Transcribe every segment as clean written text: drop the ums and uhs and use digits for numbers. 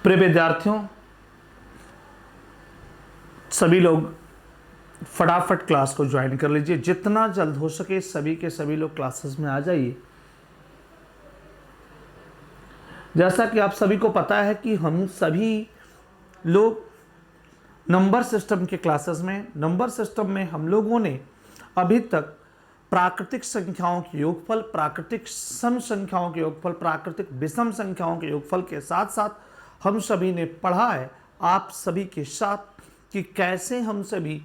प्रिय विद्यार्थियों, सभी लोग फटाफट क्लास को ज्वाइन कर लीजिए। जितना जल्द हो सके सभी के सभी लोग क्लासेस में आ जाइए। जैसा कि आप सभी को पता है कि हम सभी लोग नंबर सिस्टम के क्लासेस में, नंबर सिस्टम में हम लोगों ने अभी तक प्राकृतिक संख्याओं के योगफल, प्राकृतिक सम संख्याओं के योगफल, प्राकृतिक विषम संख्याओं के योगफल के साथ साथ हम सभी ने पढ़ा है आप सभी के साथ कि कैसे हम सभी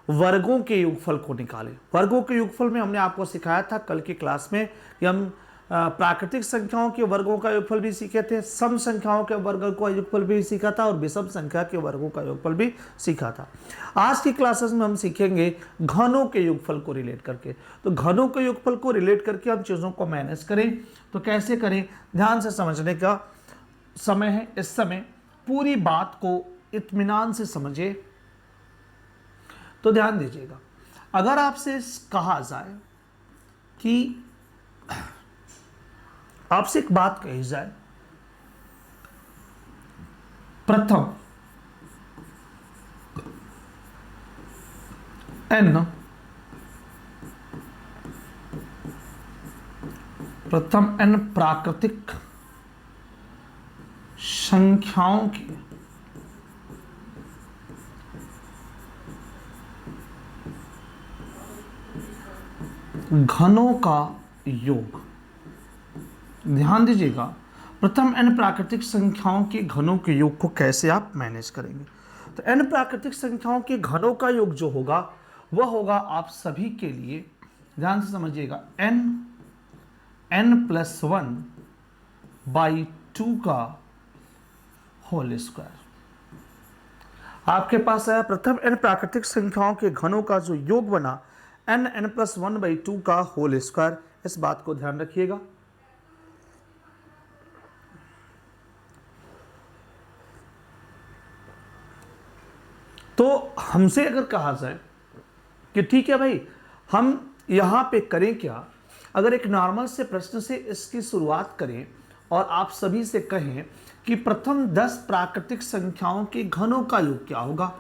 वर्गों के योगफल को निकालें। वर्गों के योगफल में हमने आपको सिखाया था कल की क्लास में कि हम प्राकृतिक संख्याओं के वर्गों का योगफल भी सीखे थे, सम संख्याओं के वर्गों का योगफल भी सीखा था और विषम संख्या के वर्गों का योगफल भी सीखा था। आज की क्लासेस में हम सीखेंगे घनों के योगफल को रिलेट करके। तो घनों के योगफल को रिलेट करके हम चीज़ों को मैनेज करें तो कैसे करें, ध्यान से समझने का समय है। इस समय पूरी बात को इत्मीनान से समझिए। तो ध्यान दीजिएगा, अगर आपसे कहा जाए कि आपसे एक बात कही जाए, प्रथम n प्राकृतिक संख्याओं के घनों का योग। ध्यान दीजिएगा, प्रथम n प्राकृतिक संख्याओं के घनों के योग को कैसे आप मैनेज करेंगे। तो n प्राकृतिक संख्याओं के घनों का योग जो होगा वह होगा आप सभी के लिए, ध्यान से समझिएगा, n+1/2 का होल स्क्वायर। आपके पास आया प्रथम n प्राकृतिक संख्याओं के घनों का जो योग बना n+1/2 का होल स्क्वायर। इस बात को ध्यान रखिएगा। तो हमसे अगर कहा जाए कि ठीक है भाई, हम यहां पे करें क्या, अगर एक नॉर्मल से प्रश्न से इसकी शुरुआत करें और आप सभी से कहें कि प्रथम 10 प्राकृतिक संख्याओं के घनों का योग क्या होगा।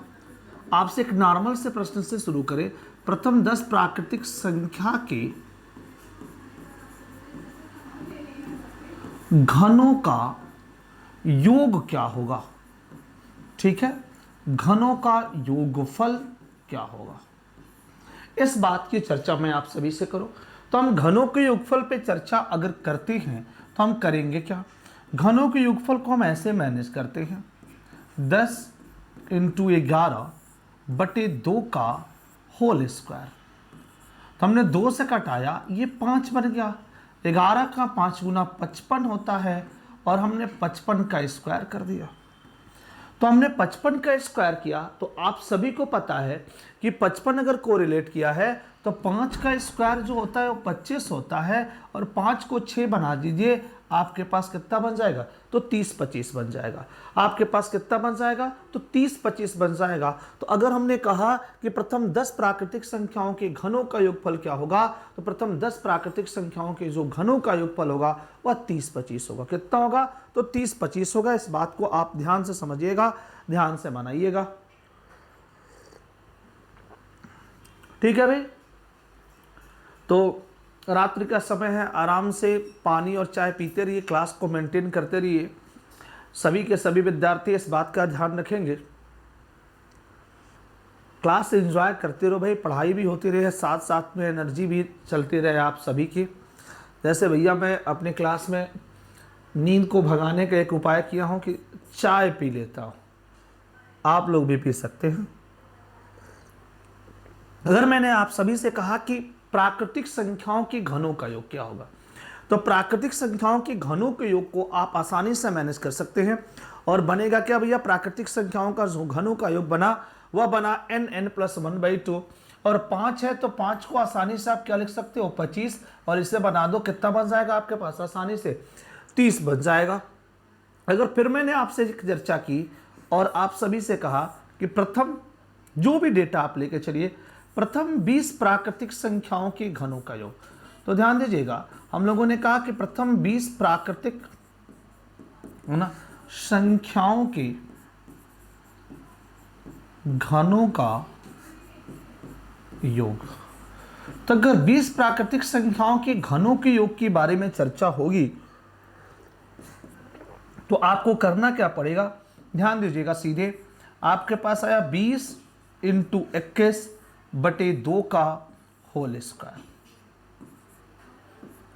आपसे एक नॉर्मल से प्रश्न से शुरू करें, प्रथम 10 प्राकृतिक संख्या के घनों का योग क्या होगा। ठीक है, घनों का योगफल क्या होगा, इस बात की चर्चा मैं आप सभी से करूं। तो हम घनों के योगफल पे चर्चा अगर करते हैं तो हम करेंगे क्या, घनों के योगफल को हम ऐसे मैनेज करते हैं, 10 × 11/2 का होल स्क्वायर। तो हमने 2 से कटाया, ये 5 बन गया। 11 का 5 गुना 55 होता है और हमने 55 का स्क्वायर कर दिया। तो हमने 55 का स्क्वायर किया। तो आप सभी को पता है कि 55 अगर कोरिलेट किया है तो 5 का स्क्वायर जो होता है वो 25 होता है और 5 को 6 बना दीजिए, आपके पास कितना बन जाएगा, तो 30-25 बन जाएगा। आपके पास कितना बन जाएगा, तो 30-25 बन जाएगा। तो अगर हमने कहा कि प्रथम 10 प्राकृतिक संख्याओं के घनों का योगफल क्या होगा, तो प्रथम 10 प्राकृतिक संख्याओं के जो घनों का योगफल होगा वह 30-25 होगा। कितना होगा, तो 30-25 होगा। इस बात को आप ध्यान से समझिएगा, ध्यान से बनाइएगा। ठीक है भाई, तो रात्रि का समय है, आराम से पानी और चाय पीते रहिए, क्लास को मेंटेन करते रहिए। सभी के सभी विद्यार्थी इस बात का ध्यान रखेंगे, क्लास एंजॉय करते रहो भाई, पढ़ाई भी होती रहे, साथ साथ में एनर्जी भी चलती रहे आप सभी की। जैसे भैया मैं अपने क्लास में नींद को भगाने का एक उपाय किया हूँ कि चाय पी लेता हूँ, आप लोग भी पी सकते हैं। अगर मैंने आप सभी से कहा कि प्राकृतिक संख्याओं के घनों का योग क्या होगा, तो प्राकृतिक संख्याओं के घनों के योग को आप आसानी से मैनेज कर सकते हैं। और बनेगा क्या भैया, प्राकृतिक संख्याओं का जो घनों का योग बना वह बना n+1/2 और 5 है तो 5 को आसानी से आप क्या लिख सकते हो, 25, और इसे बना दो, कितना बन जाएगा आपके पास आसानी से, 30 बन जाएगा। अगर फिर मैंने आपसे चर्चा की और आप सभी से कहा कि प्रथम जो भी डेटा आप लेके चलिए, प्रथम 20 प्राकृतिक संख्याओं के घनों का योग, तो ध्यान दीजिएगा, हम लोगों ने कहा कि प्रथम 20 प्राकृतिक है ना संख्याओं के घनों का योग। तो अगर 20 प्राकृतिक संख्याओं के घनों के योग के बारे में चर्चा होगी तो आपको करना क्या पड़ेगा, ध्यान दीजिएगा। सीधे आपके पास आया 20 इंटू 21 बटे 2 का होल स्क्वायर।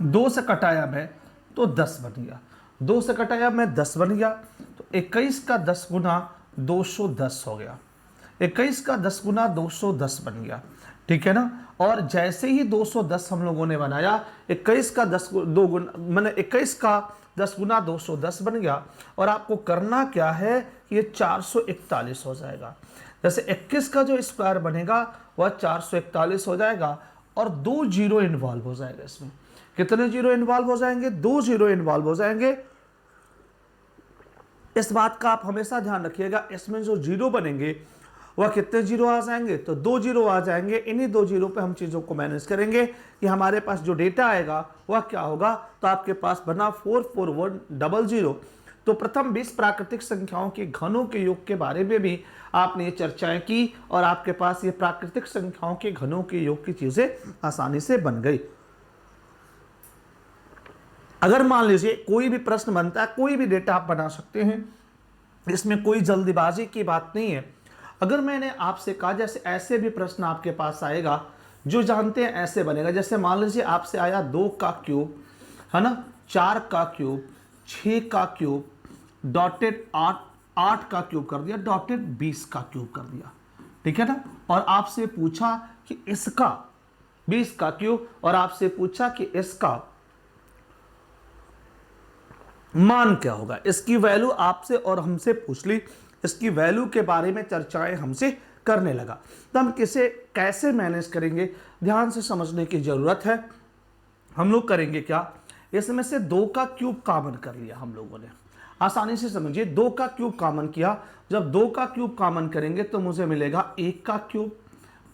2 से कटाया मैं तो 10 बन गया, 2 से कटाया मैं 10 बन गया, तो 21 का 10 गुना 210 हो गया, 21 का 10 गुना 210 बन गया, ठीक है ना। और जैसे ही 210 हम लोगों ने बनाया, 21 का 10 दो गुना मैंने 21 का 10 गुना 210 बन गया। और आपको करना क्या है कि ये 441 हो जाएगा। जैसे 21 का जो स्क्वायर बनेगा वह 441 हो जाएगा और 2 जीरो इन्वॉल्व हो जाएगा। इसमें कितने जीरो इन्वॉल्व हो जाएंगे, 2 जीरो इन्वॉल्व हो जाएंगे। इस बात का आप हमेशा ध्यान रखिएगा, इसमें जो जीरो बनेंगे वह कितने जीरो आ जाएंगे, तो 2 जीरो आ जाएंगे। इन्हीं 2 जीरो पे हम चीज़ों को मैनेज करेंगे कि हमारे पास जो डेटा आएगा वह क्या होगा। तो आपके पास बना 44100। तो प्रथम 20 प्राकृतिक संख्याओं के घनों के योग के बारे में भी आपने ये चर्चाएं की और आपके पास ये प्राकृतिक संख्याओं के घनों के योग की चीज़ें आसानी से बन गई। अगर मान लीजिए कोई भी प्रश्न बनता है, कोई भी डेटा आप बना सकते हैं, इसमें कोई जल्दबाजी की बात नहीं है। अगर मैंने आपसे कहा जैसे ऐसे भी प्रश्न आपके पास आएगा जो जानते हैं ऐसे बनेगा। जैसे मान लीजिए आपसे आया 2 का क्यूब, है ना, 4 का क्यूब, 6 का क्यूब, डॉटेड 8 का क्यूब कर दिया, डॉटेड 20 का क्यूब कर दिया, ठीक है ना। और आपसे पूछा कि इसका 20 का क्यूब और आपसे पूछा कि इसका मान क्या होगा, इसकी वैल्यू आपसे और हमसे पूछ ली, इसकी वैल्यू के बारे में चर्चाएं हमसे करने लगा। तो हम किसे कैसे मैनेज करेंगे, ध्यान से समझने की जरूरत है। हम लोग करेंगे क्या, इसमें से 2 का क्यूब कॉमन कर लिया हम लोगों ने। आसानी से समझिए, 2 का क्यूब कॉमन किया। जब 2 का क्यूब कॉमन करेंगे तो मुझे मिलेगा 1 का क्यूब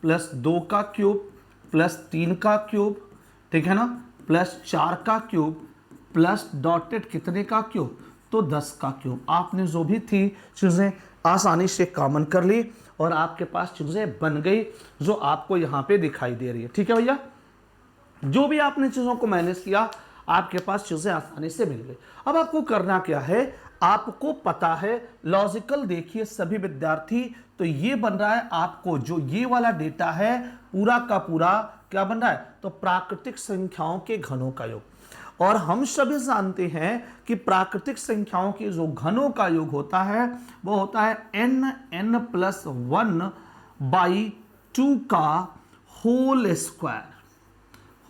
प्लस 2 का क्यूब प्लस 3 का क्यूब, ठीक है ना, प्लस 4 का क्यूब प्लस डॉटेड कितने का क्यूब, तो 10 का क्यूब। आपने जो भी थी चीज़ें आसानी से कॉमन कर ली और आपके पास चीज़ें बन गई जो आपको यहाँ पे दिखाई दे रही है, ठीक है भैया। जो भी आपने चीज़ों को मैनेज किया आपके पास चीज़ें आसानी से मिल गई। अब आपको करना क्या है, आपको पता है लॉजिकल, देखिए सभी विद्यार्थी, तो ये बन रहा है आपको जो ये वाला डेटा है पूरा का पूरा क्या बन रहा है, तो प्राकृतिक संख्याओं के घनों का योग। और हम सभी जानते हैं कि प्राकृतिक संख्याओं के जो घनों का योग होता है वो होता है n+1/2 का होल स्क्वायर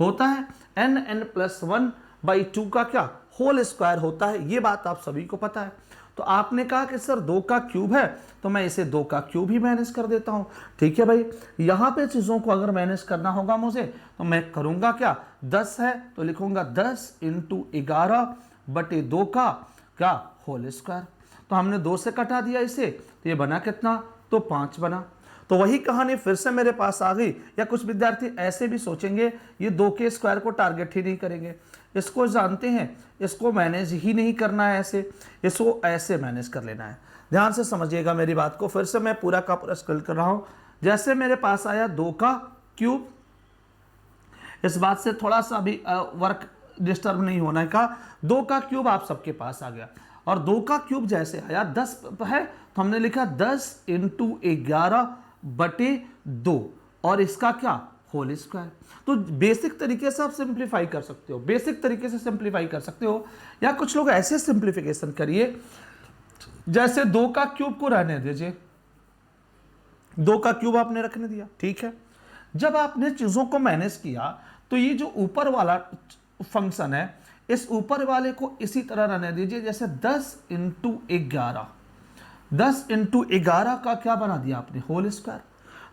होता है। n+1/2 का क्या होल स्क्वायर होता है, ये बात आप सभी को पता है। तो आपने कहा कि सर 2 का क्यूब है तो मैं इसे 2 का क्यूब ही मैनेज कर देता हूं, ठीक है भाई। यहां पे चीजों को अगर मैनेज करना होगा मुझे तो मैं करूंगा क्या, 10 है तो लिखूंगा 10 × 11/2 का क्या होल स्क्वायर। तो हमने 2 से कटा दिया इसे, तो ये बना कितना, तो 5 बना। तो वही कहानी फिर से मेरे पास आ गई। या कुछ विद्यार्थी ऐसे भी सोचेंगे ये 2 के स्क्वायर को टारगेट ही नहीं करेंगे, इसको जानते हैं इसको मैनेज ही नहीं करना है, ऐसे इसको ऐसे मैनेज कर लेना है। ध्यान से समझिएगा मेरी बात को, फिर से मैं पूरा का पूरा स्क्रॉल कर रहा हूं। जैसे मेरे पास आया 2 का क्यूब, इस बात से थोड़ा सा भी वर्क डिस्टर्ब नहीं होने का, 2 का क्यूब आप सबके पास आ गया। और 2 का क्यूब जैसे आया 10 है तो हमने लिखा 10 × 11/2 और इसका क्या होल स्क्वायर। तो बेसिक तरीके से आप सिंप्लीफाई कर सकते हो, बेसिक तरीके से सिंप्लीफाई कर सकते हो। या कुछ लोग ऐसे सिंप्लीफिकेशन करिए, जैसे 2 का क्यूब को रहने दीजिए, 2 का क्यूब आपने रखने दिया, ठीक है। जब आपने चीजों को मैनेज किया तो ये जो ऊपर वाला फंक्शन है इस ऊपर वाले को इसी तरह रहने दीजिए, जैसे 10 × 11, 10 × 11 का क्या बना दिया आपने, होल स्क्वायर।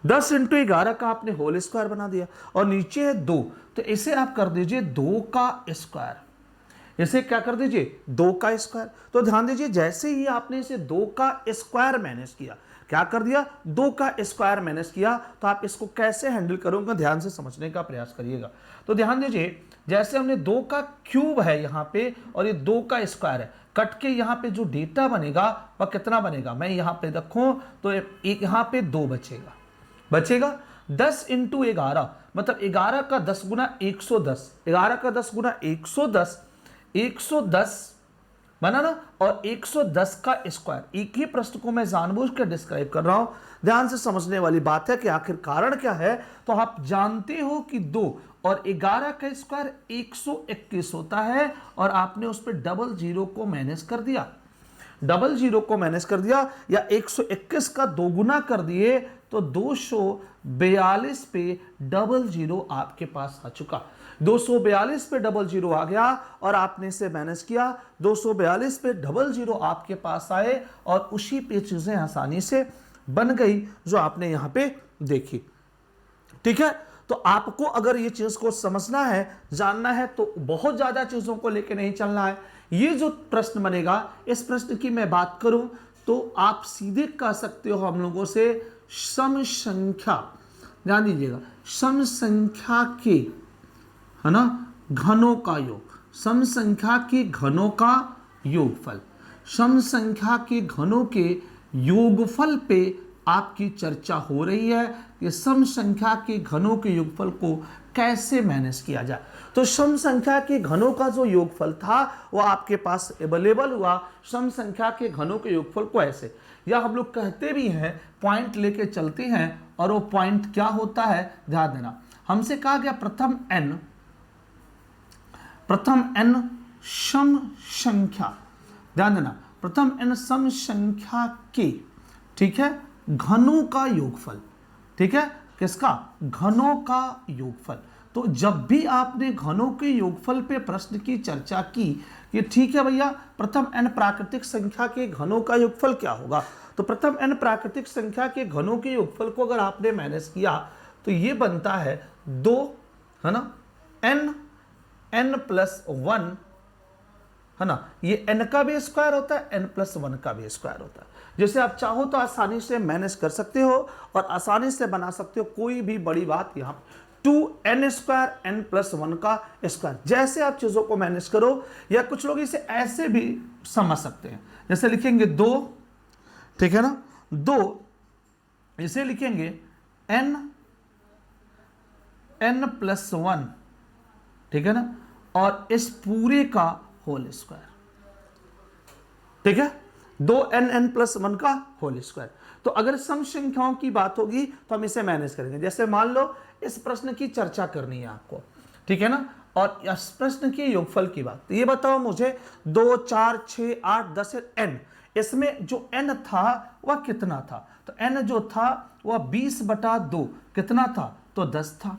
10 × 11 का आपने होल स्क्वायर बना दिया और नीचे है 2, तो इसे आप कर दीजिए 2 का स्क्वायर, इसे क्या कर दीजिए 2 का स्क्वायर। तो ध्यान दीजिए जैसे ही आपने इसे 2 का स्क्वायर मैनेज किया, क्या कर दिया 2 का स्क्वायर मैनेज किया, तो आप इसको कैसे हैंडल करोगे ध्यान से समझने का प्रयास करिएगा। तो ध्यान दीजिए जैसे हमने 2 का क्यूब है यहां पे और ये 2 का स्क्वायर है, कट के यहाँ पे जो डेटा बनेगा वह कितना बनेगा, मैं यहाँ पे रखूं तो एक यहाँ पे 2 बचेगा 10 इंटू 11, मतलब 11 का 10 गुना 110, 11 का 10 गुना 110, 110 बना ना, और 110 का स्क्वायर। एक ही प्रश्न को मैं जानबूझ कर डिस्क्राइब कर रहा हूं, ध्यान से समझने वाली बात है कि आखिर कारण क्या है। तो आप जानते हो कि 2 और 11 का स्क्वायर 121 होता है, और आपने उस पर डबल जीरो को मैनेज कर दिया, या 121 का 2 गुना कर दिए तो 242 पे डबल जीरो आपके पास आ चुका। 242 पे डबल जीरो आ गया और आपने इसे मैनेज किया। 242 पे डबल जीरो आपके पास आए और उसी पे चीजें आसानी से बन गई जो आपने यहां पे देखी। ठीक है, तो आपको अगर ये चीज को समझना है, जानना है, तो बहुत ज्यादा चीजों को लेकर नहीं चलना है। ये जो प्रश्न बनेगा, इस प्रश्न की मैं बात करूं तो आप सीधे कह सकते हो हम लोगों से सम संख्या, ध्यान दीजिएगा, सम संख्या के, है ना, घनों का योग, सम संख्या के घनों का योगफल, सम संख्या के घनों के योगफल पे आपकी चर्चा हो रही है कि सम संख्या के घनों के योगफल को कैसे मैनेज किया जाए। तो सम संख्या के घनों का जो योगफल था वो आपके पास अवेलेबल हुआ। सम संख्या के घनों के योगफल को ऐसे, या हम लोग कहते भी हैं पॉइंट लेके चलते हैं, और वो पॉइंट क्या होता है ध्यान देना। हमसे कहा गया प्रथम n सम संख्या, ध्यान देना, प्रथम n सम संख्या के, ठीक है, घनों का योगफल, ठीक है, किसका, घनों का योगफल। तो जब भी आपने घनों के योगफल पे प्रश्न की चर्चा की कि ठीक है भैया प्रथम n प्राकृतिक संख्या के घनों का योगफल क्या होगा, तो प्रथम n प्राकृतिक संख्या के घनों के योगफल को अगर आपने मैनेज किया तो ये बनता है 2, है ना, n प्लस 1, है ना, ये n का भी स्क्वायर होता है, n प्लस 1 का भी स्क्वायर होता है। जैसे आप चाहो तो आसानी से मैनेज कर सकते हो और आसानी से बना सकते हो, कोई भी बड़ी बात यहाँ 2n स्क्वायर n प्लस 1 का स्क्वायर, जैसे आप चीजों को मैनेज करो। या कुछ लोग इसे ऐसे भी समझ सकते हैं, जैसे लिखेंगे 2, ठीक है ना, 2, इसे लिखेंगे n प्लस 1, ठीक है ना, और इस पूरे का होल स्क्वायर, ठीक है, 2n प्लस 1 का होल स्क्वायर। तो अगर सम संख्याओं की बात होगी तो हम इसे मैनेज करेंगे। जैसे मान लो इस प्रश्न की चर्चा करनी है आपको, ठीक है ना, और इस प्रश्न के योगफल की बात, तो ये बताओ मुझे 2, 4, 6, 8, 10 n, इसमें जो n था वह कितना था, तो n जो था वह 20/2 कितना था, तो 10 था।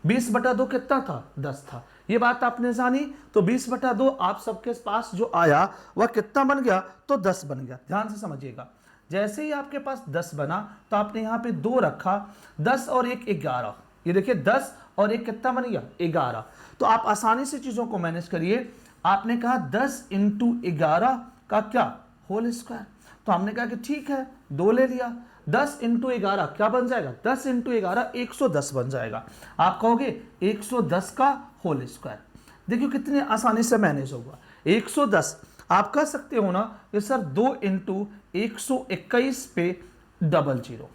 20/2 कितना था, 10 था। ये बात आपने जानी, तो 20/2 आप सबके पास जो आया वह कितना बन गया, तो 10 बन गया। ध्यान से समझिएगा, जैसे ही आपके पास 10 बना तो आपने यहाँ पे 2 रखा, 10 और 1 11, ये देखिए 10 और 1 कितना बन गया, 11। तो आप आसानी से चीजों को मैनेज करिए। आपने कहा 10 इंटू 11 का क्या, होल स्क्वायर, तो हमने कहा कि ठीक है 2 ले लिया। 10 इंटू 11 क्या बन जाएगा, 10 इंटू 11 110 बन जाएगा। आप कहोगे 110 का होल स्क्वायर, देखिए कितने आसानी से मैनेज होगा। 110 आप कह सकते हो ना कि सर 2 इंटू 121 पे डबल जीरो,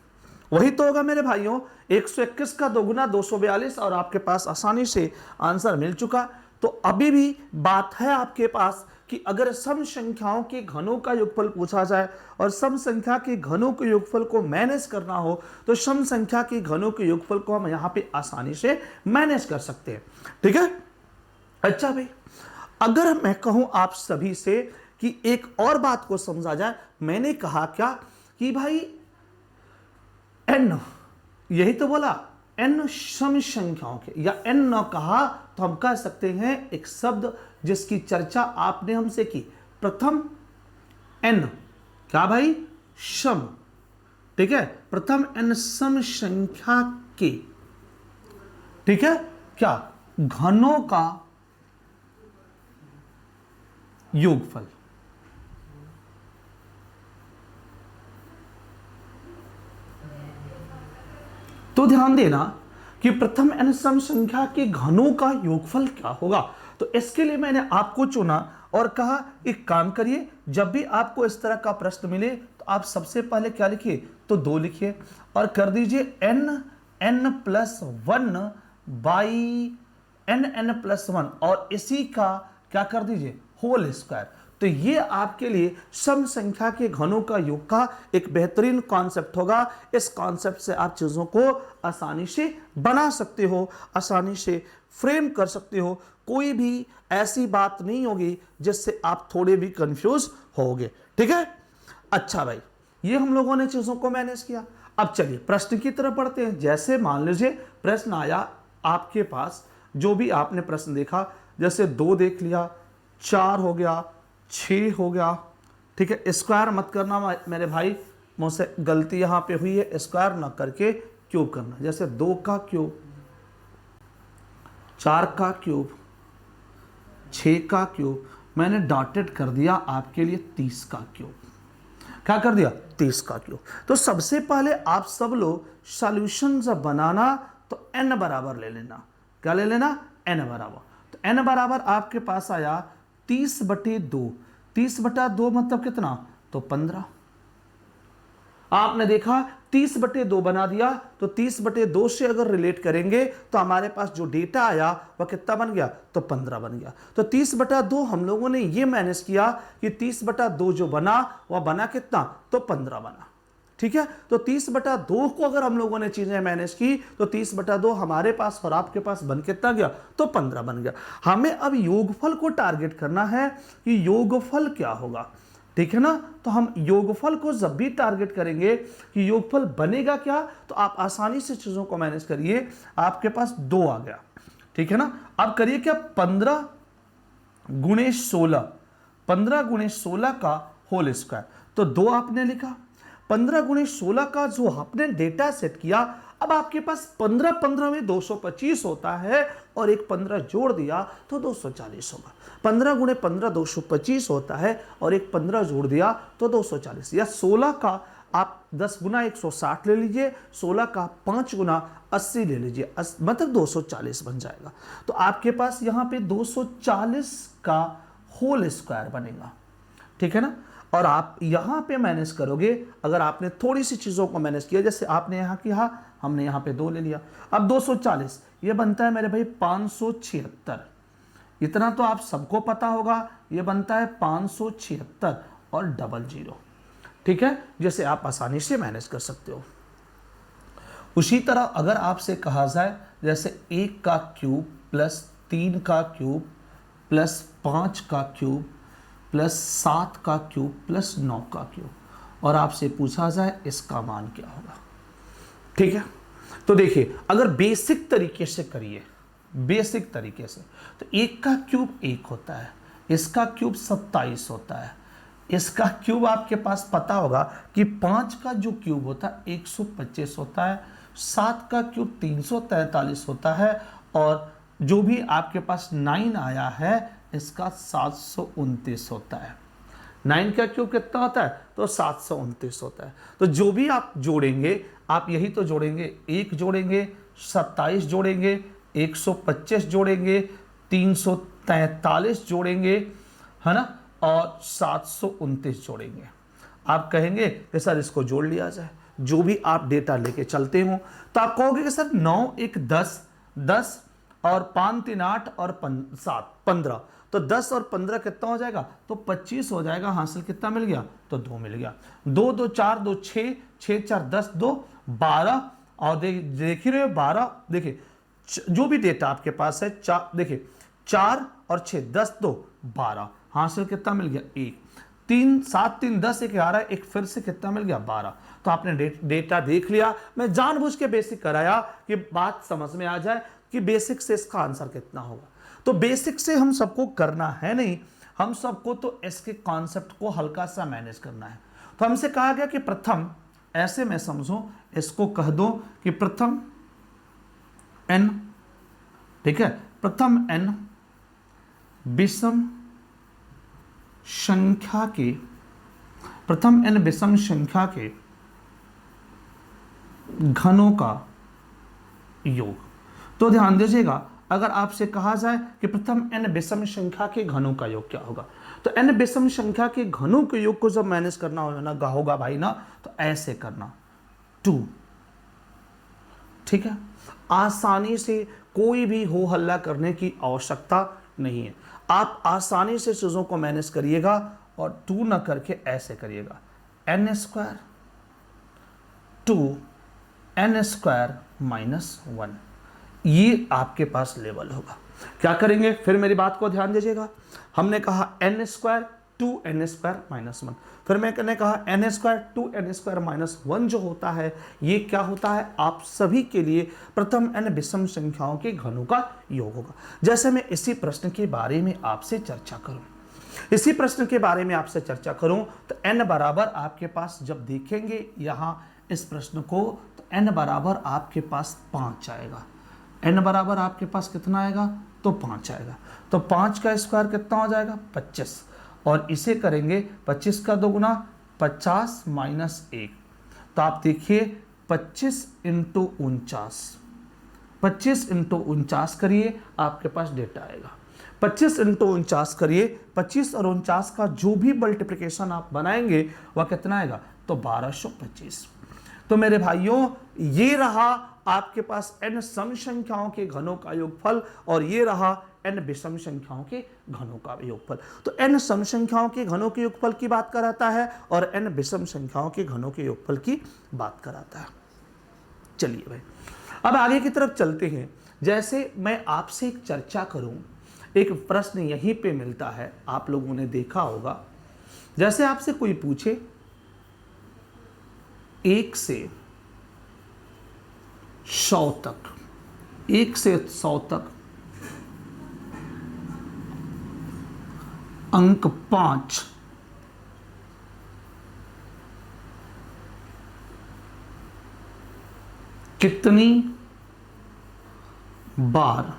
वही तो होगा मेरे भाइयों। 121 का 2 गुना 242, और आपके पास आसानी से आंसर मिल चुका। तो अभी भी बात है आपके पास कि अगर सम संख्याओं के घनों का योगफल पूछा जाए और सम संख्या के घनों के योगफल को मैनेज करना हो, तो सम संख्या के घनों के योगफल को हम यहां पे आसानी से मैनेज कर सकते हैं, ठीक है। अच्छा भाई, अगर मैं कहूं आप सभी से कि एक और बात को समझा जाए, मैंने कहा क्या कि भाई n, यही तो बोला, n सम संख्याओं के, या n न कहा तो हम कह सकते हैं एक शब्द जिसकी चर्चा आपने हमसे की, प्रथम n, क्या भाई, सम, ठीक है, प्रथम n सम संख्या के, ठीक है, क्या, घनों का योगफल। तो ध्यान देना कि प्रथम n सम संख्या के घनों का योगफल क्या होगा। तो इसके लिए मैंने आपको चुना और कहा एक काम करिए, जब भी आपको इस तरह का प्रश्न मिले तो आप सबसे पहले क्या लिखिए, तो 2 लिखिए और कर दीजिए n+1 बाई n+1 और इसी का क्या कर दीजिए, होल स्क्वायर। तो ये आपके लिए सम संख्या के घनों का योग का एक बेहतरीन कॉन्सेप्ट होगा। इस कॉन्सेप्ट से आप चीजों को आसानी से बना सकते हो, आसानी से फ्रेम कर सकते हो। कोई भी ऐसी बात नहीं होगी जिससे आप थोड़े भी कंफ्यूज होगे। ठीक है, अच्छा भाई, ये हम लोगों ने चीजों को मैनेज किया। अब चलिए प्रश्न की तरफ बढ़ते हैं। जैसे मान लीजिए प्रश्न आया आपके पास, जो भी आपने प्रश्न देखा, जैसे 2 देख लिया, 4 हो गया, 6 हो गया। ठीक है, स्क्वायर मत करना मेरे भाई, मुझसे गलती यहां पे हुई है, स्क्वायर ना करके क्यूब करना। जैसे 2 का क्यूब, 4 का क्यूब, 6 का क्यूब, मैंने डॉटेड कर दिया आपके लिए 30 का क्यूब। क्या कर दिया, 30 का क्यूब। तो सबसे पहले आप सब लोग सॉल्यूशन जब बनाना तो n बराबर ले लेना। क्या ले लेना, n बराबर। तो n बराबर आपके पास आया 30/2। 30/2 मतलब कितना, तो 15। आपने देखा 30/2 बना दिया, तो 30/2 से अगर रिलेट करेंगे तो हमारे पास जो डेटा आया वह कितना बन गया, तो 15 बन गया। तो 30/2 हम लोगों ने ये मैनेज किया कि 30/2 जो बना वह बना कितना, तो 15 बना। ठीक है, तो 30/2 को अगर हम लोगों ने चीजें मैनेज की तो 30/2 हमारे पास और आपके पास बन कितना गया, तो 15 बन गया। हमें अब योगफल को टारगेट करना है कि योगफल क्या होगा। ठीक है ना, तो हम योगफल को जब भी टारगेट करेंगे कि योगफल बनेगा क्या, तो आप आसानी से चीजों को मैनेज करिए। आपके पास 2 आ गया, ठीक है ना। अब करिए क्या, 15 × 16, 15 × 16 का होल स्क्वायर। तो 2 आपने लिखा, 15 × 16 का जो आपने डेटा सेट किया, अब आपके पास 15 15 में 225 होता है और एक 15 जोड़ दिया तो 240 होगा। 15 × 15 225 होता है और एक 15 जोड़ दिया तो 240। या 16 का आप 10 × 160 ले लीजिए, 16 का 5 × 80 ले लीजिए, मतलब 240 बन जाएगा। तो आपके पास यहाँ पे 240 का होल स्क्वायर बनेगा। ठीक है ना, और आप यहां पे मैनेज करोगे। अगर आपने थोड़ी सी चीजों को मैनेज किया, जैसे आपने यहां किया, हमने यहां पे 2 ले लिया। अब 240 ये बनता है मेरे भाई 576। इतना तो आप सबको पता होगा, ये बनता है 576 और 00। ठीक है, जैसे आप आसानी से मैनेज कर सकते हो। उसी तरह अगर आपसे कहा जाए जैसे 1 का क्यूब प्लस 3 का क्यूब प्लस 5 का क्यूब प्लस 7 का क्यूब प्लस 9 का क्यूब, और आपसे पूछा जाए इसका मान क्या होगा। ठीक है, तो देखिए अगर बेसिक तरीके से करिए, बेसिक तरीके से, तो 1 का क्यूब 1 होता है, इसका क्यूब 27 होता है, इसका क्यूब आपके पास पता होगा कि 5 का जो क्यूब होता है 125 होता है, 7 का क्यूब 343 होता है, और जो भी आपके पास 9 आया है इसका 729 होता है। 9 का क्यूब कितना होता है, तो 729 होता है। तो जो भी आप जोड़ेंगे, आप यही तो जोड़ेंगे, 1 जोड़ेंगे, 27 जोड़ेंगे, 125 जोड़ेंगे, 343 जोड़ेंगे, है ना, और 729 जोड़ेंगे। आप कहेंगे कि सर इसको जोड़ लिया जाए। जो भी आप डेटा लेके चलते हो तो आप कहोगे कि सर 9 1 10, 10 और 5 3 8 और 7 15, तो 10 और 15 कितना हो जाएगा, तो 25 हो जाएगा। हासिल कितना मिल गया, तो 2 मिल गया। 2 2 4 2 6, 6 4 10 2 12, और देख ही रहे हो 12। देखिए जो भी डेटा आपके पास है, देखिए 4 और 6 10 2 12, हासिल कितना मिल गया 1। 3 7 3 10 1 11, एक फिर से कितना मिल गया 12। तो आपने डेटा देख लिया। मैं जानबूझ के बेसिक कराया कि बात समझ में आ जाए कि बेसिक से इसका आंसर कितना होगा। तो बेसिक से हम सबको करना है नहीं, हम सबको तो इसके कॉन्सेप्ट को हल्का सा मैनेज करना है। तो हमसे कहा गया कि प्रथम, ऐसे में समझो, इसको कह दो कि प्रथम n, ठीक है, प्रथम n विषम संख्या के, प्रथम n विषम संख्या के घनों का योग। तो ध्यान दीजिएगा, अगर आपसे कहा जाए कि प्रथम n विषम संख्या के घनों का योग क्या होगा, तो n विषम संख्या के घनों के योग को जब मैनेज करना होगा भाई ना, तो ऐसे करना 2। ठीक है, आसानी से कोई भी हो हल्ला करने की आवश्यकता नहीं है, आप आसानी से चीजों को मैनेज करिएगा और 2 ना करके ऐसे करिएगा n स्क्वायर 2 n स्क्वायर -1, ये आपके पास लेवल होगा। क्या करेंगे, फिर मेरी बात को ध्यान दीजिएगा। हमने कहा n स्क्वायर 2n स्क्वायर -1, फिर मैंने कहा n स्क्वायर 2n स्क्वायर -1 जो होता है ये क्या होता है, आप सभी के लिए प्रथम n विषम संख्याओं के घनों का योग होगा। जैसे मैं इसी प्रश्न के बारे में आपसे चर्चा करूं, तो n बराबर आपके पास जब देखेंगे यहां इस प्रश्न को, तो n बराबर आपके पास 5 आएगा। n बराबर आपके पास कितना आएगा, तो 5 आएगा। तो 5 का स्क्वायर कितना हो जाएगा, 25, और इसे करेंगे 25 का 2 गुना 50 -1, तो आप देखिए 25 × 49, 25 × 49 करिए, आपके पास डेटा आएगा। 25 × 49 करिए, 25 और 49 का जो भी मल्टीप्लिकेशन आप बनाएंगे वह कितना आएगा, तो 1225। तो मेरे भाइयों ये रहा आपके पास n सम संख्याओं के घनों का योगफल, और ये रहा n विषम संख्याओं के घनों का योगफल। तो n सम संख्याओं के घनों के योगफल की बात कराता है और n विषम संख्याओं के घनों के योगफल की बात कराता है। चलिए भाई, अब आगे की तरफ चलते हैं। जैसे मैं आपसे एक चर्चा करूं, एक प्रश्न यहीं पे मिलता है, आप लोगों ने देखा होगा। जैसे आपसे कोई पूछे 1 से 100 तक, 1 से 100 तक अंक 5 कितनी बार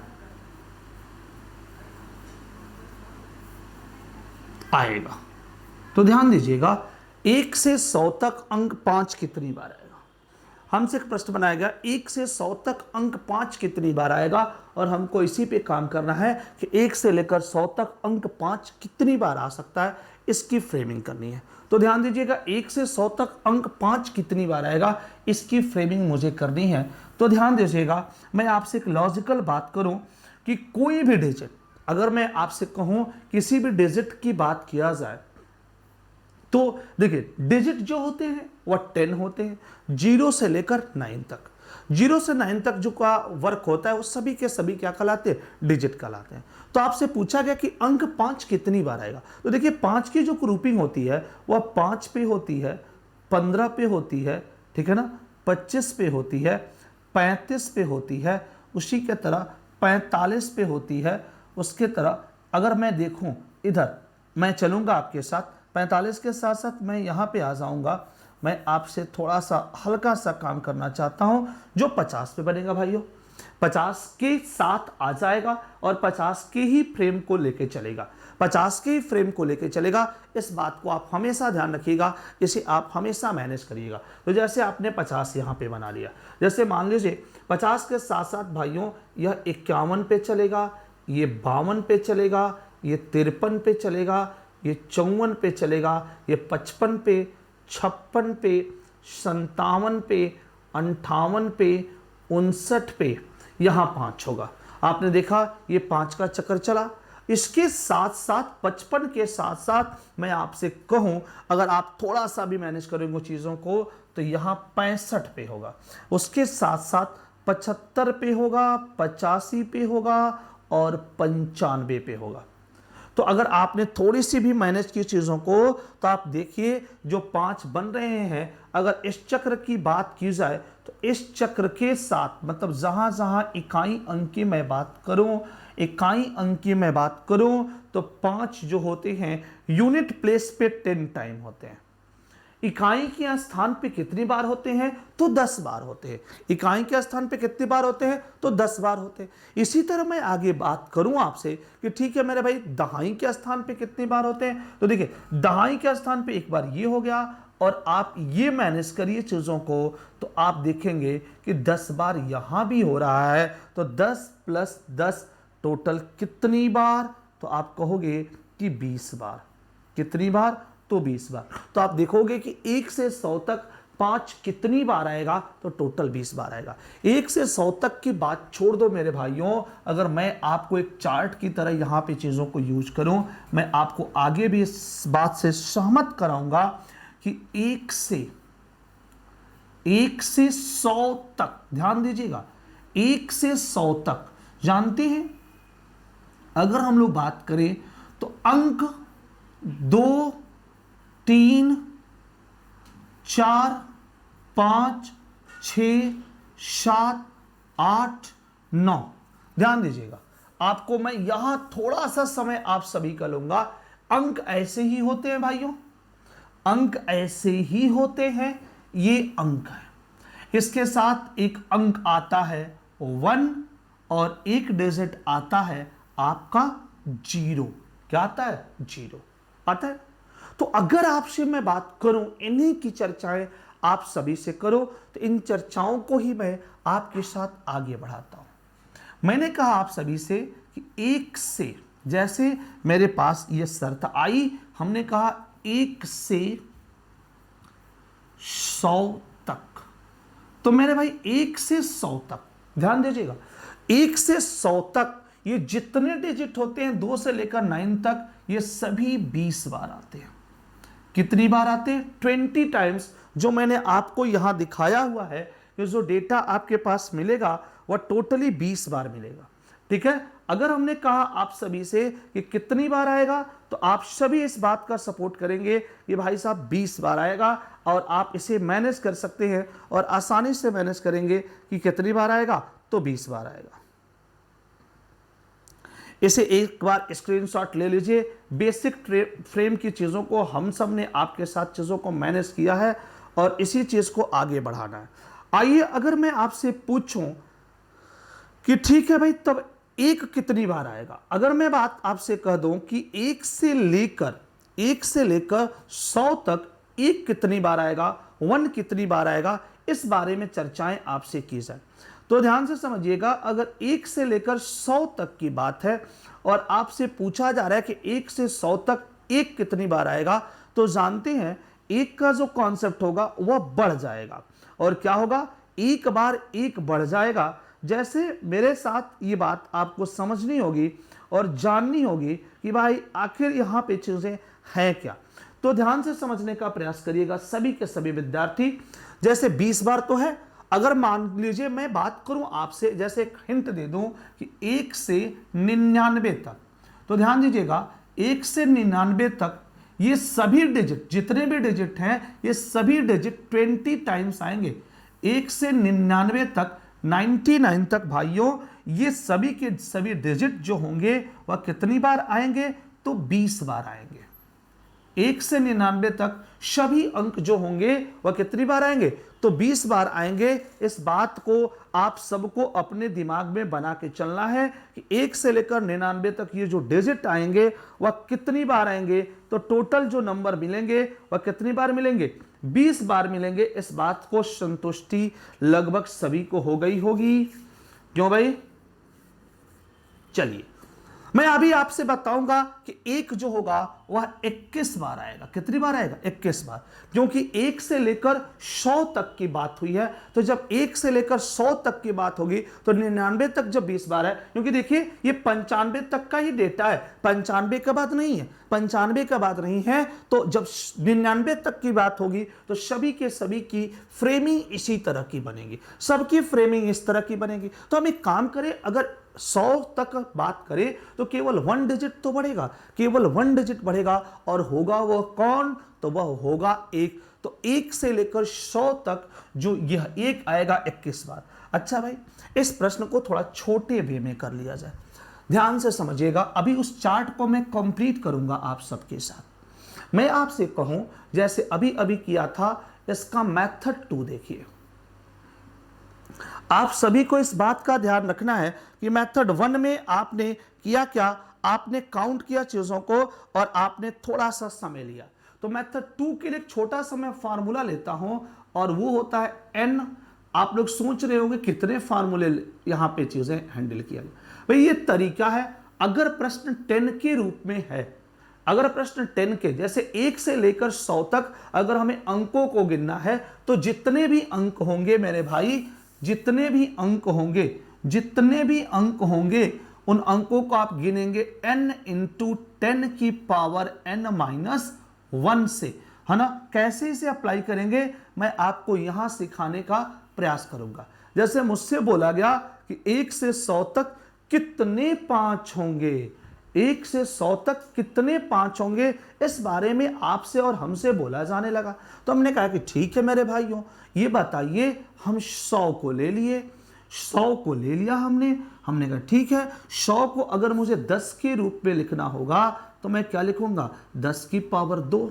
आएगा। तो ध्यान दीजिएगा, 1 से 100 तक अंक 5 कितनी बार आएगा। हमसे एक प्रश्न बनाया गया 1 से 100 तक अंक 5 कितनी बार आएगा, और हमको इसी पे काम करना है कि 1 से लेकर 100 तक अंक 5 कितनी बार आ सकता है, इसकी फ्रेमिंग करनी है। तो ध्यान दीजिएगा, 1 से 100 तक अंक 5 कितनी बार आएगा, इसकी फ्रेमिंग मुझे करनी है। तो ध्यान दीजिएगा, मैं आपसे एक लॉजिकल बात करूं कि कोई भी डिजिट, अगर मैं आपसे कहूं किसी भी डिजिट की बात किया जाए, तो देखिए डिजिट जो होते हैं वह 10 होते हैं, 0 से लेकर 9 तक। 0 से 9 तक जो का वर्क होता है वो सभी के सभी क्या कहलाते हैं, डिजिट कहलाते हैं। तो आपसे पूछा गया कि अंक 5 कितनी बार आएगा। तो देखिए 5 की जो ग्रुपिंग होती है वह 5 पे होती है, 15 पे होती है, ठीक है ना, 25 पे होती है, 35 पे होती है, उसी के तरह 45 पे होती है। उसके तरह अगर मैं देखूं, इधर मैं चलूंगा आपके साथ, 45 के साथ साथ मैं यहाँ पे आ जाऊंगा। मैं आपसे थोड़ा सा हल्का सा काम करना चाहता हूं, जो 50 पे बनेगा भाइयों, 50 के साथ आ जाएगा और 50 के ही फ्रेम को लेके चलेगा, 50 के ही फ्रेम को लेके चलेगा। इस बात को आप हमेशा ध्यान रखिएगा, इसे आप हमेशा मैनेज करिएगा। तो जैसे आपने 50 यहाँ पे बना लिया, जैसे मान लीजिए 50 के साथ साथ भाइयों यह 51 पे चलेगा, ये 52 पे चलेगा, ये 53 पे चलेगा, ये 54 पे चलेगा, ये 55 पे, 56 पे, 57 पे, 58 पे, 59 पे, यहाँ 5 होगा। आपने देखा ये 5 का चक्कर चला। इसके साथ साथ 55 के साथ साथ मैं आपसे कहूं, अगर आप थोड़ा सा भी मैनेज करेंगे चीज़ों को, तो यहाँ 65 पे होगा। उसके साथ साथ 75 पे होगा, 85 पे होगा और 95 पे होगा। तो अगर आपने थोड़ी सी भी मैनेज की चीज़ों को, तो आप देखिए जो 5 बन रहे हैं, अगर इस चक्र की बात की जाए तो इस चक्र के साथ, मतलब जहां जहां इकाई अंक की मैं बात करूं, इकाई अंक की मैं बात करूं, तो 5 जो होते हैं यूनिट प्लेस पे 10 टाइम होते हैं। इकाई के स्थान पे कितनी बार होते हैं, तो 10 बार होते हैं। इकाई के स्थान पे कितनी बार होते हैं, तो 10 बार होते हैं। इसी तरह मैं आगे बात करूं आपसे कि ठीक है मेरे भाई, दहाई के स्थान पे कितनी बार होते हैं, तो देखिए दहाई के स्थान पे एक बार ये हो गया, और आप ये मैनेज करिए चीजों को, तो आप देखेंगे कि 10 बार यहां भी हो रहा है। तो 10 + 10 टोटल कितनी बार, तो आप कहोगे कि 20 बार। कितनी बार, तो 20 बार। तो आप देखोगे कि 1 से 100 तक 5 कितनी बार आएगा, तो टोटल 20 बार आएगा। 1 से 100 तक की बात छोड़ दो मेरे भाइयों, अगर मैं आपको एक चार्ट की तरह यहां पे चीजों को यूज करूं, मैं आपको आगे भी इस बात से सहमत कराऊंगा कि 1 से 100 तक, ध्यान दीजिएगा, 1 से 100 तक, जानते हैं अगर हम लोग बात करें तो अंक 2, 3, 4, 5, 6, 7, 8, 9, ध्यान दीजिएगा। आपको मैं यहां थोड़ा सा समय आप सभी का लूंगा। अंक ऐसे ही होते हैं भाइयों, अंक ऐसे ही होते हैं, ये अंक है, इसके साथ एक अंक आता है 1 और एक डिजिट आता है आपका 0। क्या आता है, 0 आता है। तो अगर आपसे मैं बात करूं, इन्हीं की चर्चाएं आप सभी से करो, तो इन चर्चाओं को ही मैं आपके साथ आगे बढ़ाता हूं। मैंने कहा आप सभी से कि 1 से, जैसे मेरे पास यह शर्त आई, हमने कहा 1 से 100 तक। तो मेरे भाई 1 से 100 तक, ध्यान दीजिएगा, 1 से 100 तक ये जितने डिजिट होते हैं 2 से लेकर 9 तक, ये सभी 20 बार आते हैं। कितनी बार आते हैं, 20 टाइम्स। जो मैंने आपको यहां दिखाया हुआ है, ये जो डेटा आपके पास मिलेगा वह टोटली 20 बार मिलेगा। ठीक है, अगर हमने कहा आप सभी से कि कितनी बार आएगा, तो आप सभी इस बात का सपोर्ट करेंगे कि भाई साहब 20 बार आएगा, और आप इसे मैनेज कर सकते हैं और आसानी से मैनेज करेंगे कि कितनी बार आएगा, तो 20 बार आएगा। इसे एक बार स्क्रीनशॉट ले लीजिए। बेसिक फ्रेम की चीज़ों को हम सब ने आपके साथ चीज़ों को मैनेज किया है और इसी चीज़ को आगे बढ़ाना है। आइए अगर मैं आपसे पूछूं कि ठीक है भाई, तब 1 कितनी बार आएगा, अगर मैं बात आपसे कह दूं कि 1 से लेकर 100 तक 1 कितनी बार आएगा, 1 कितनी बार आएगा, इस बारे में चर्चाएं आपसे की जाए, तो ध्यान से समझिएगा। अगर 1 से लेकर 100 तक की बात है और आपसे पूछा जा रहा है कि 1 से 100 तक 1 कितनी बार आएगा, तो जानते हैं 1 का जो कॉन्सेप्ट होगा वह बढ़ जाएगा। और क्या होगा, एक बार 1 बढ़ जाएगा। जैसे मेरे साथ ये बात आपको समझनी होगी और जाननी होगी कि भाई आखिर यहाँ पे चीजें हैं क्या, तो ध्यान से समझने का प्रयास करिएगा सभी के सभी विद्यार्थी। जैसे 20 बार तो है, अगर मान लीजिए मैं बात करूं आपसे, जैसे एक हिंट दे दूं कि 1 से 99 तक, तो ध्यान दीजिएगा 1 से 99 तक ये सभी डिजिट, जितने भी डिजिट हैं, ये सभी डिजिट 20 टाइम्स आएंगे। 1 से 99 तक, 99 तक भाइयों, ये सभी के सभी डिजिट जो होंगे वह कितनी बार आएंगे, तो 20 बार आएंगे। 1 से 99 तक सभी अंक जो होंगे वह कितनी बार आएंगे, तो 20 बार आएंगे। इस बात को आप सबको अपने दिमाग में बना के चलना है कि 1 से लेकर 99 तक ये जो डिजिट आएंगे वह कितनी बार आएंगे, तो टोटल जो नंबर मिलेंगे वह कितनी बार मिलेंगे, 20 बार मिलेंगे। इस बात को संतुष्टि लगभग सभी को हो गई होगी, क्यों भाई। चलिए मैं अभी आपसे बताऊंगा कि 1 जो होगा वह 21 बार आएगा। कितनी बार आएगा, 21 बार, क्योंकि 1 से लेकर 100 तक की बात हुई है। तो जब 1 से लेकर 100 तक की बात होगी तो 99 तक जब 20 बार है, क्योंकि देखिए ये 95 तक का ही डेटा है, 95 का बात नहीं है, 95 का बात नहीं है। तो जब 99 तक की बात होगी तो सभी के सभी की फ्रेमिंग इसी तरह की बनेगी, सबकी फ्रेमिंग इस तरह की बनेगी। तो हम एक काम करें, अगर 100 तक बात करें तो केवल 1 डिजिट तो बढ़ेगा, केवल 1 डिजिट बढ़ेगा, और होगा वह कौन, तो वह होगा 1। तो 1 से लेकर 100 तक जो यह 1 आएगा 21 बार। अच्छा भाई, इस प्रश्न को थोड़ा छोटे वे में कर लिया जाए, ध्यान से समझिएगा। अभी उस चार्ट को मैं कंप्लीट करूंगा आप सबके साथ। मैं आपसे कहूं जैसे अभी अभी किया था, इसका मेथड 2 देखिए। आप सभी को इस बात का ध्यान रखना है कि मेथड 1 में आपने किया क्या, आपने काउंट किया चीजों को और आपने थोड़ा सा समय लिया। तो मेथड 2 के लिए एक छोटा सा मैं फार्मूला लेता हूं और वो होता है n। आप लोग सोच रहे होंगे कितने फार्मूले यहां पे चीजें हैंडल किया गया। भाई ये तरीका है, अगर प्रश्न 10 के रूप में है, अगर प्रश्न 10 के जैसे 1 से लेकर 100 तक अगर हमें अंकों को गिनना है तो जितने भी अंक होंगे मेरे भाई, जितने भी अंक होंगे उन अंकों को आप गिनेंगे n इंटू 10 की पावर n माइनस 1 से, है ना। कैसे इसे अप्लाई करेंगे मैं आपको यहां सिखाने का प्रयास करूंगा। जैसे मुझसे बोला गया कि 1 से 100 तक कितने 5 होंगे, 1 से 100 तक कितने 5 होंगे, इस बारे में आपसे और हमसे बोला जाने लगा। तो हमने कहा कि ठीक है मेरे भाइयों, ये बताइए, हम 100 को ले लिए, 100 को ले लिया हमने कहा ठीक है, 100 को अगर मुझे 10 के रूप में लिखना होगा तो मैं क्या लिखूंगा, 10 की पावर 2,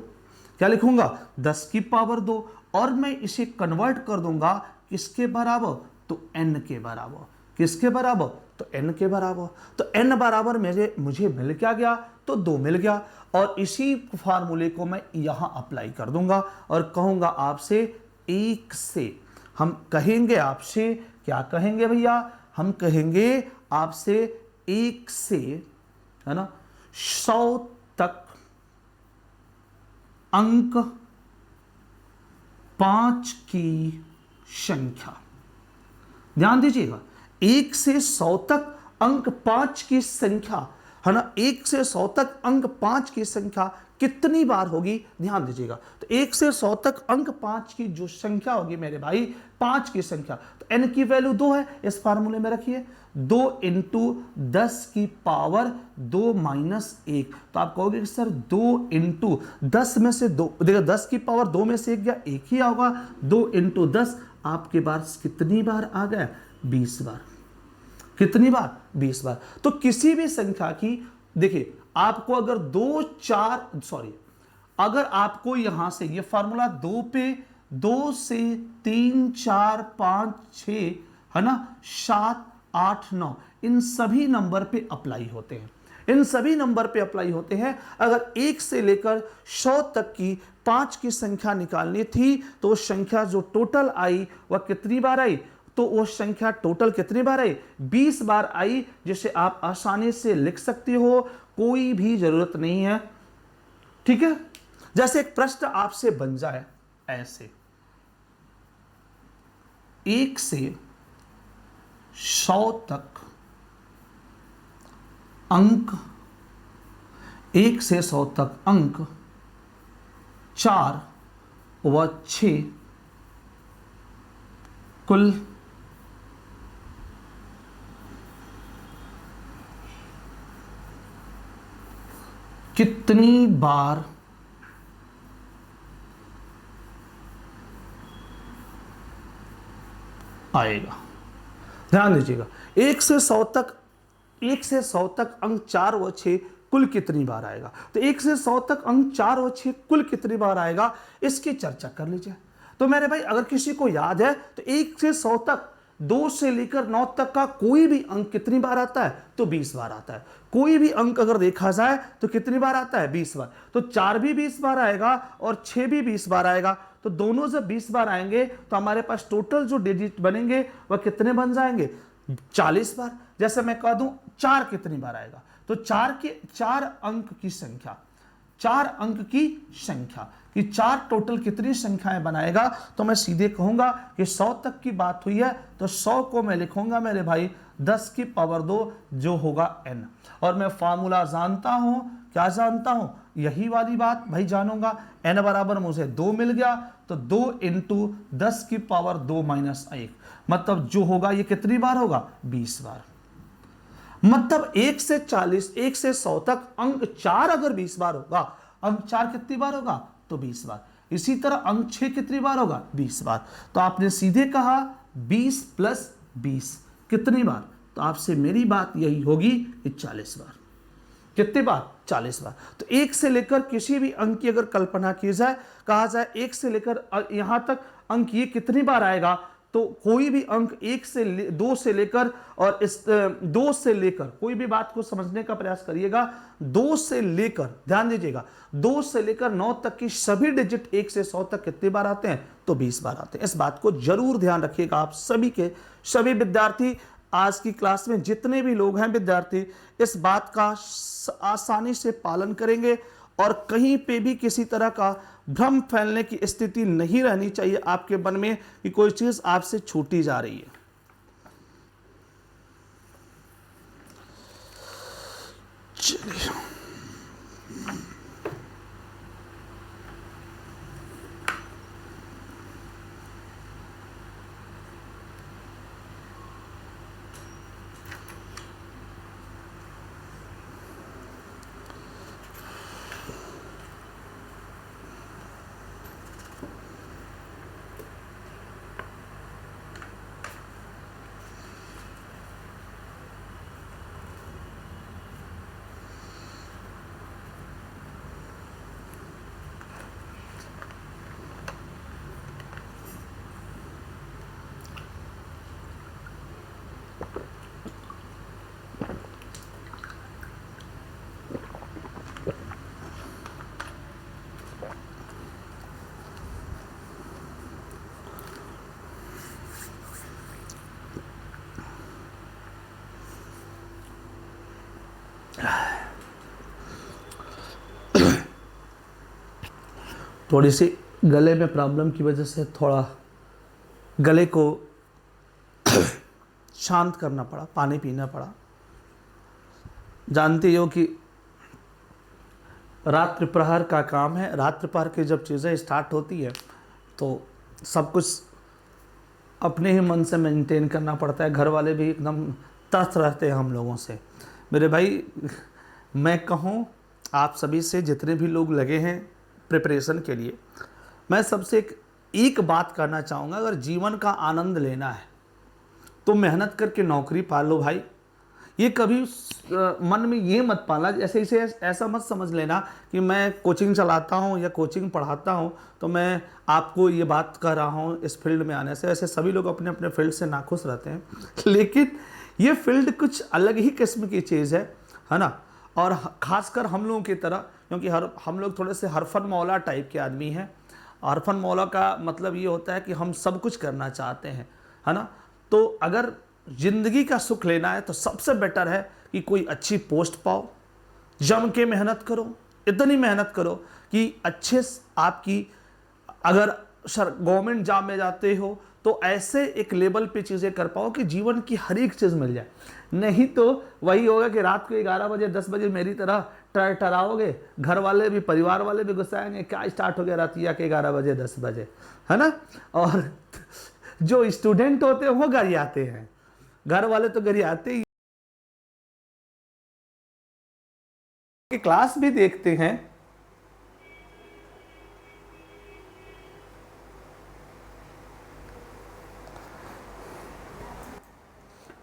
क्या लिखूंगा, 10 की पावर 2, और मैं इसे कन्वर्ट कर दूंगा किसके बराबर, तो n के बराबर। किसके बराबर, तो n के बराबर। तो n बराबर मुझे मिल क्या गया, तो 2 मिल गया, और इसी फार्मूले को मैं यहां अप्लाई कर दूंगा और कहूंगा आपसे 1 से, हम कहेंगे आपसे, क्या कहेंगे भैया, हम कहेंगे आपसे 1 से, है ना, 100 तक अंक 5 की संख्या। ध्यान दीजिएगा, 1 से 100 तक अंक 5 की संख्या, है ना, 1 से 100 तक अंक 5 की संख्या कितनी बार होगी, ध्यान दीजिएगा। तो 1 से 100 तक अंक 5 की जो संख्या होगी मेरे भाई, 5 की संख्या, तो n की वैल्यू 2 है, इस फार्मूले में रखिए, 2 इंटू 10 की पावर 2 माइनस 1। तो आप कहोगे कि सर 2 इंटू 10 में से 2, देखो 10 की पावर 2 में से 1 गया, 1 ही होगा, 2 इंटू 10 आपके पास कितनी बार आ गया, 20 बार। कितनी बार, 20 बार। तो किसी भी संख्या की, देखिए आपको अगर अगर आपको यहां से ये फार्मूला 2 पे 2 से 3 4 5 6, है ना, 7 8 9 इन सभी नंबर पे अप्लाई होते हैं, इन सभी नंबर पे अप्लाई होते हैं। अगर 1 से लेकर 100 तक की 5 की संख्या निकालनी थी तो वो संख्या जो टोटल आई वह कितनी बार आई, तो वो संख्या टोटल कितनी बार आई, 20 बार आई, जिसे आप आसानी से लिख सकते हो, कोई भी जरूरत नहीं है। ठीक है, जैसे एक प्रश्न आपसे बन जाए ऐसे, 1 से 100 तक अंक, 1 से 100 तक अंक 4 व 6 कुल कितनी बार आएगा। ध्यान दीजिएगा, 1 से 100 तक, 1 से 100 तक अंक 4 व 6 कुल कितनी बार आएगा। तो 1 से 100 तक अंक 4 व 6 कुल कितनी बार आएगा, इसकी चर्चा कर लीजिए। तो मेरे भाई अगर किसी को याद है तो 1 से 100 तक 2 से लेकर 9 तक का कोई भी अंक कितनी बार आता है, तो 20 बार आता है। कोई भी अंक अगर देखा जाए तो कितनी बार आता है, 20 बार। तो 4 भी 20 बार आएगा और 6 भी 20 बार आएगा। तो दोनों जब 20 बार आएंगे तो हमारे पास टोटल जो डिजिट बनेंगे वह कितने बन जाएंगे, 40 बार। जैसे मैं कह दूं 4 कितनी बार आएगा, तो 4 अंक की संख्या, 4 अंक की संख्या कि 4 टोटल कितनी संख्याएं बनाएगा, तो मैं सीधे कहूंगा कि 100 तक की बात हुई है तो 100 को मैं लिखूंगा मेरे भाई 10 की पावर 2 जो होगा n। और मैं फार्मूला जानता हूं, क्या जानता हूं, यही वाली बात भाई जानूंगा। n बराबर मुझे 2 मिल गया, तो 2 इंटू 10 की पावर 2 माइनस 1, मतलब जो होगा ये कितनी बार होगा, 20 बार। मतलब 1 से 40, 1 से 100 तक अंक 4 अगर 20 बार होगा, अंक 4 कितनी बार होगा, तो 20 बार। इसी तरह अंक 6 कितनी बार होगा, 20 बार। तो आपने सीधे कहा 20 प्लस 20 कितनी बार, तो आपसे मेरी बात यही होगी कि 40 बार। कितनी बार, 40 बार। तो 1 से लेकर किसी भी अंक की अगर कल्पना की जाए, कहा जाए 1 से लेकर यहां तक अंक ये कितनी बार आएगा, तो कोई भी अंक 1 से 2 से लेकर, और इस 2 से लेकर, कोई भी बात को समझने का प्रयास करिएगा, 2 से लेकर, ध्यान दीजिएगा, 2 से लेकर 9 तक की सभी डिजिट 1 से 100 तक कितनी बार आते हैं, तो 20 बार आते हैं। इस बात को जरूर ध्यान रखिएगा आप सभी के सभी विद्यार्थी। आज की क्लास में जितने भी लोग हैं विद्यार्थी, इस बात का आसानी से पालन करेंगे और कहीं पे भी किसी तरह का भ्रम फैलने की स्थिति नहीं रहनी चाहिए आपके मन में कि कोई चीज आपसे छूटी जा रही है। चलिए, थोड़ी सी गले में प्रॉब्लम की वजह से थोड़ा गले को शांत करना पड़ा, पानी पीना पड़ा। जानते हो कि रात्रि प्रहर का काम है, रात्रि प्रहर की जब चीज़ें स्टार्ट होती है तो सब कुछ अपने ही मन से मेंटेन करना पड़ता है। घर वाले भी एकदम त्रस्त रहते हैं हम लोगों से। मेरे भाई, मैं कहूँ आप सभी से, जितने भी लोग लगे हैं प्रिपरेशन के लिए, मैं सबसे एक बात करना चाहूँगा, अगर जीवन का आनंद लेना है तो मेहनत करके नौकरी पा लो भाई। ये कभी मन में ये मत पाला, जैसे इसे ऐसा मत समझ लेना कि मैं कोचिंग चलाता हूँ या कोचिंग पढ़ाता हूँ तो मैं आपको ये बात कर रहा हूँ इस फील्ड में आने से। ऐसे सभी लोग अपने अपने फील्ड से नाखुश रहते हैं, लेकिन ये फील्ड कुछ अलग ही किस्म की चीज़ है ना। और ख़ासकर हम लोगों की तरह, क्योंकि हम लोग थोड़े से हरफन मौला टाइप के आदमी हैं। हरफन मौला का मतलब ये होता है कि हम सब कुछ करना चाहते हैं, है ना। तो अगर ज़िंदगी का सुख लेना है तो सबसे बेटर है कि कोई अच्छी पोस्ट पाओ, जम के मेहनत करो, इतनी मेहनत करो कि अच्छे आपकी, अगर गवर्नमेंट जॉब में जाते हो तो ऐसे एक लेवल पे चीज़ें कर पाओ कि जीवन की हर एक चीज़ मिल जाए। नहीं तो वही होगा कि रात को 11 बजे 10 बजे मेरी तरह टराओगे, घर वाले भी, परिवार वाले भी गुस्साएंगे, क्या स्टार्ट हो गया रात के 11 बजे 10 बजे, है ना। और जो स्टूडेंट होते हैं वो गरियाते हैं, घर वाले तो गरियाते ही, क्लास भी देखते हैं।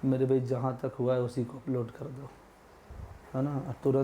मेरे भाई, जहाँ तक हुआ है उसी को अपलोड कर दो, है ना। तुरंत